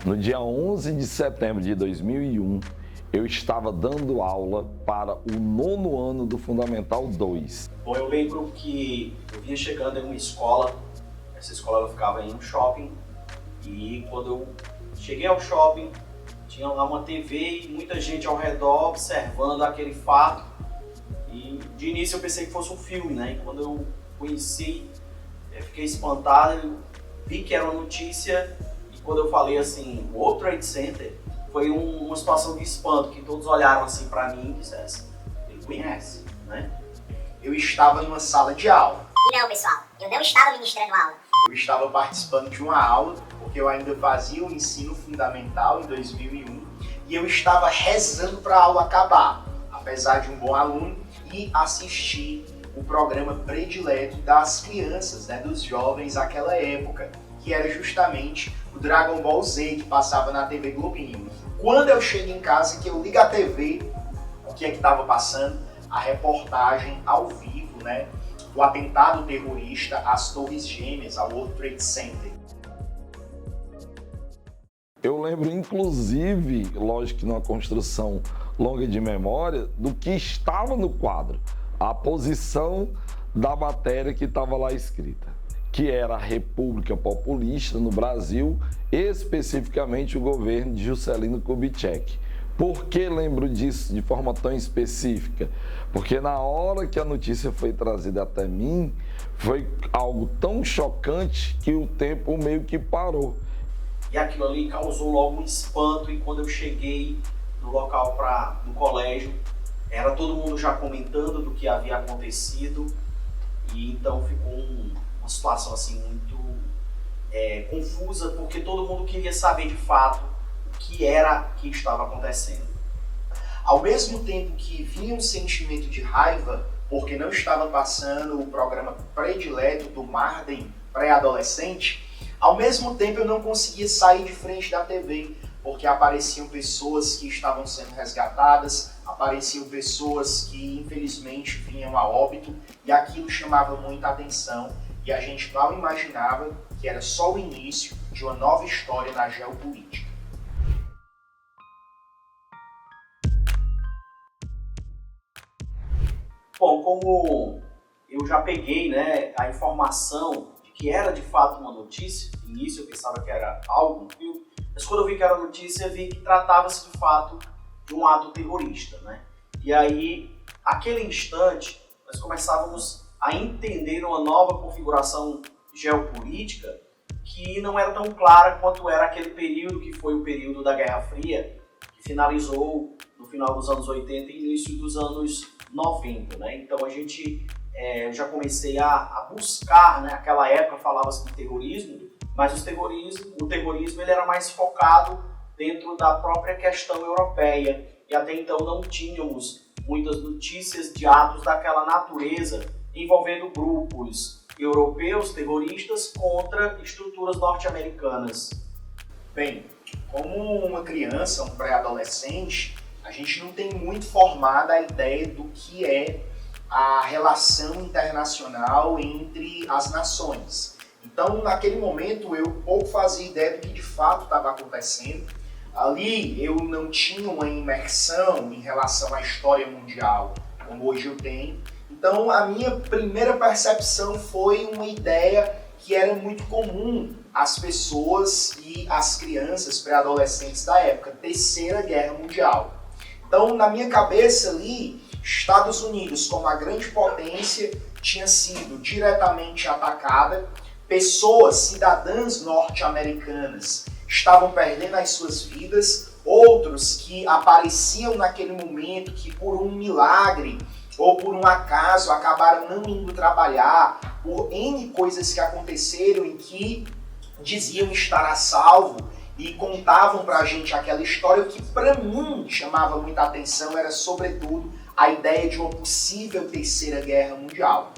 No dia 11 de setembro de 2001, eu estava dando aula para o 9º ano do Fundamental 2. Bom, eu lembro que eu vinha chegando em uma escola, essa escola ela ficava em um shopping, e quando eu cheguei ao shopping, tinha lá uma TV e muita gente ao redor observando aquele fato. E de início eu pensei que fosse um filme, né? E quando eu conheci, eu fiquei espantado, eu vi que era uma notícia, e quando eu falei assim, o World Trade Center, foi uma situação de espanto, que todos olharam assim para mim e disseram, ele conhece, né? Eu estava numa sala de aula. E não, pessoal, eu não estava ministrando aula. Eu estava participando de uma aula, porque eu ainda fazia o ensino fundamental em 2001, e eu estava rezando para a aula acabar, apesar de um bom aluno, e assistir o programa predileto das crianças, né, dos jovens daquela época, que era justamente o Dragon Ball Z, que passava na TV Globinho. Quando eu chego em casa, que eu ligo a TV, o que é que estava passando? A reportagem ao vivo, né, do atentado terrorista às Torres Gêmeas, ao World Trade Center. Eu lembro, inclusive, lógico que numa construção longa de memória, do que estava no quadro, a posição da matéria que estava lá escrita, que era a República Populista no Brasil, especificamente o governo de Juscelino Kubitschek. Por que lembro disso de forma tão específica? Porque na hora que a notícia foi trazida até mim, foi algo tão chocante que o tempo meio que parou. E aquilo ali causou logo um espanto, e quando eu cheguei no local no colégio, era todo mundo já comentando do que havia acontecido, e então ficou uma situação assim muito confusa, porque todo mundo queria saber de fato o que era que estava acontecendo. Ao mesmo tempo que vinha um sentimento de raiva, porque não estava passando o programa predileto do Marden pré-adolescente, ao mesmo tempo eu não conseguia sair de frente da TV, porque apareciam pessoas que estavam sendo resgatadas, apareciam pessoas que infelizmente vinham a óbito, e aquilo chamava muita atenção, e a gente mal imaginava que era só o início de uma nova história na geopolítica. Bom, como eu já peguei, né, a informação de que era de fato uma notícia, no início eu pensava que era algo, um filme, mas quando eu vi que era notícia, vi que tratava-se de fato de um ato terrorista, né? E aí, aquele instante, nós começávamos a entender uma nova configuração geopolítica que não era tão clara quanto era aquele período que foi o período da Guerra Fria, que finalizou no final dos anos 80 e início dos anos 90, né? Então a gente já comecei a buscar, né? Naquela época falava-se de terrorismo, mas o terrorismo ele era mais focado dentro da própria questão europeia, e até então não tínhamos muitas notícias de atos daquela natureza envolvendo grupos europeus terroristas contra estruturas norte-americanas. Bem, como uma criança, um pré-adolescente, a gente não tem muito formada a ideia do que é a relação internacional entre as nações. Então, naquele momento, eu pouco fazia ideia do que de fato estava acontecendo. Ali, eu não tinha uma imersão em relação à história mundial, como hoje eu tenho. Então, a minha primeira percepção foi uma ideia que era muito comum às pessoas e às crianças pré-adolescentes da época, Terceira Guerra Mundial. Então, na minha cabeça ali, Estados Unidos, como a grande potência, tinha sido diretamente atacada, pessoas, cidadãs norte-americanas, estavam perdendo as suas vidas, outros que apareciam naquele momento que por um milagre ou por um acaso acabaram não indo trabalhar, por N coisas que aconteceram e que diziam estar a salvo e contavam pra gente aquela história. O que pra mim chamava muita atenção era, sobretudo, a ideia de uma possível Terceira Guerra Mundial.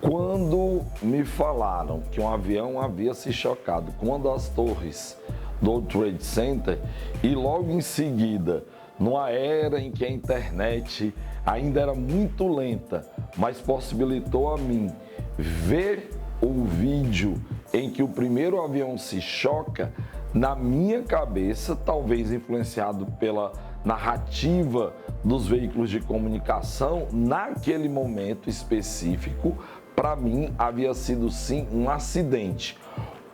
Quando me falaram que um avião havia se chocado com uma das torres do World Trade Center e logo em seguida numa era em que a internet ainda era muito lenta, mas possibilitou a mim ver o vídeo em que o primeiro avião se choca, na minha cabeça, talvez influenciado pela narrativa dos veículos de comunicação, naquele momento específico, para mim havia sido sim um acidente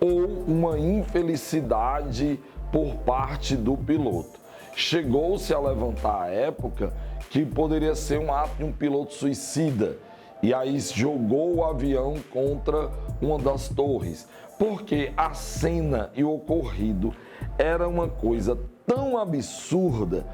ou uma infelicidade por parte do piloto. Chegou-se a levantar à época que poderia ser um ato de um piloto suicida, e aí jogou o avião contra uma das torres, porque a cena e o ocorrido era uma coisa tão absurda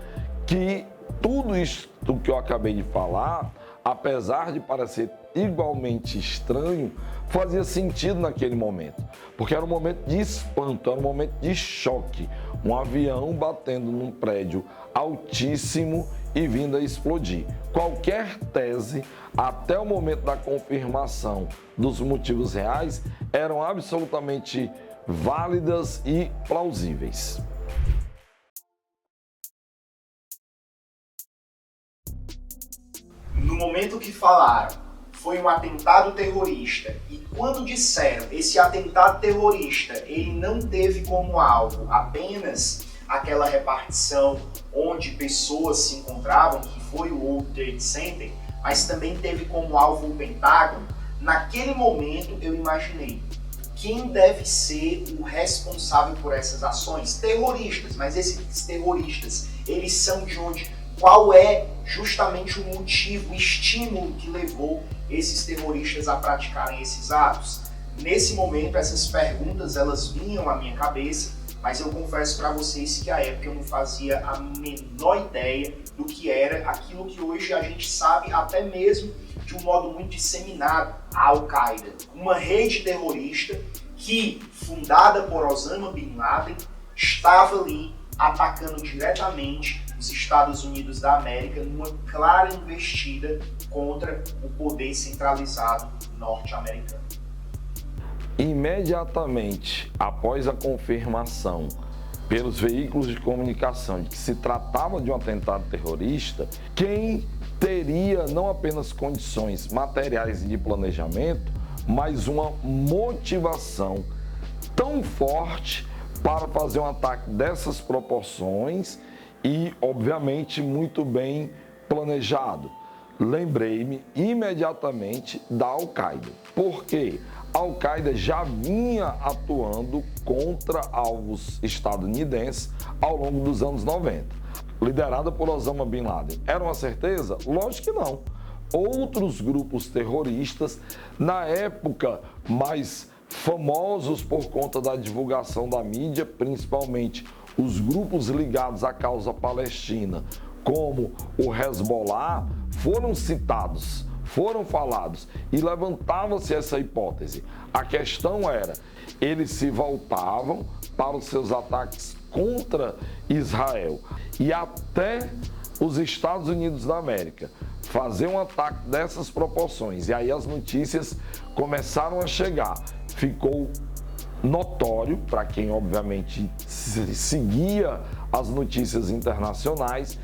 que tudo isso que eu acabei de falar, apesar de parecer igualmente estranho, fazia sentido naquele momento, porque era um momento de espanto, era um momento de choque, um avião batendo num prédio altíssimo e vindo a explodir. Qualquer tese, até o momento da confirmação dos motivos reais, eram absolutamente válidas e plausíveis. No momento que falaram, foi um atentado terrorista, e quando disseram esse atentado terrorista, ele não teve como alvo apenas aquela repartição onde pessoas se encontravam, que foi o World Trade Center, mas também teve como alvo o Pentágono, naquele momento eu imaginei quem deve ser o responsável por essas ações? Terroristas, mas esses terroristas, eles são de onde? Qual é justamente o motivo, o estímulo que levou esses terroristas a praticarem esses atos? Nesse momento, essas perguntas, elas vinham à minha cabeça, mas eu confesso para vocês que à época eu não fazia a menor ideia do que era aquilo que hoje a gente sabe até mesmo de um modo muito disseminado, a Al-Qaeda. Uma rede terrorista que, fundada por Osama Bin Laden, estava ali atacando diretamente os Estados Unidos da América numa clara investida contra o poder centralizado norte-americano. Imediatamente após a confirmação pelos veículos de comunicação de que se tratava de um atentado terrorista, quem teria não apenas condições materiais e de planejamento, mas uma motivação tão forte para fazer um ataque dessas proporções e, obviamente, muito bem planejado. Lembrei-me imediatamente da Al-Qaeda. Por quê? A Al-Qaeda já vinha atuando contra alvos estadunidenses ao longo dos anos 90, liderada por Osama Bin Laden. Era uma certeza? Lógico que não. Outros grupos terroristas, na época mais famosos por conta da divulgação da mídia, principalmente os grupos ligados à causa palestina, como o Hezbollah, foram citados, foram falados e levantava-se essa hipótese. A questão era, eles se voltavam para os seus ataques contra Israel e até os Estados Unidos da América fazer um ataque dessas proporções. E aí as notícias começaram a chegar. Ficou notório para quem obviamente seguia as notícias internacionais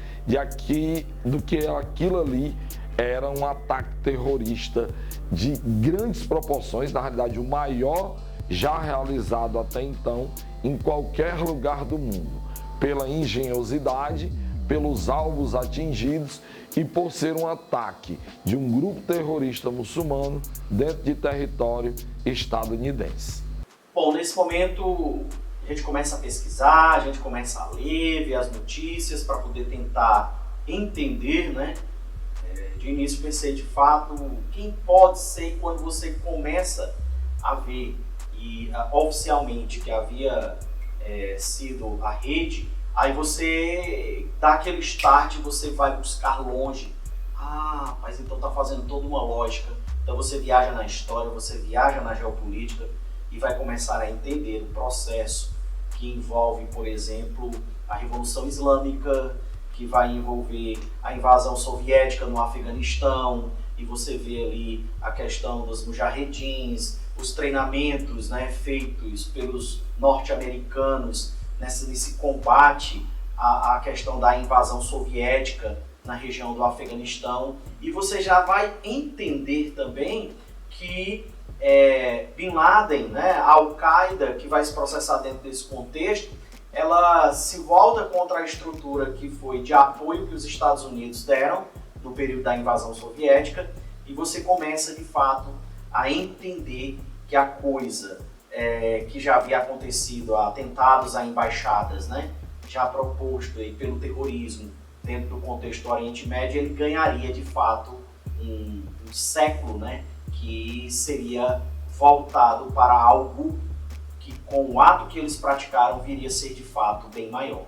do que aquilo ali era um ataque terrorista de grandes proporções, na realidade o maior já realizado até então em qualquer lugar do mundo, pela engenhosidade, pelos alvos atingidos e por ser um ataque de um grupo terrorista muçulmano dentro de território estadunidense. Bom, nesse momento a gente começa a pesquisar, a gente começa a ler, ver as notícias para poder tentar entender, né? De início pensei, de fato, quem pode ser, quando você começa a ver e oficialmente que havia sido a rede, aí você dá aquele start, você vai buscar longe. Ah, mas então está fazendo toda uma lógica. Então você viaja na história, você viaja na geopolítica e vai começar a entender o processo que envolve, por exemplo, a Revolução Islâmica, que vai envolver a invasão soviética no Afeganistão, e você vê ali a questão dos mujahedins, os treinamentos, né, feitos pelos norte-americanos nesse combate a questão da invasão soviética na região do Afeganistão, e você já vai entender também que Bin Laden, né, a Al-Qaeda, que vai se processar dentro desse contexto, ela se volta contra a estrutura que foi de apoio que os Estados Unidos deram no período da invasão soviética, e você começa de fato a entender que a coisa que já havia acontecido, atentados a embaixadas, né, já proposto aí pelo terrorismo dentro do contexto do Oriente Médio, ele ganharia de fato um século, né, que seria voltado para algo que, com o ato que eles praticaram, viria a ser de fato bem maior.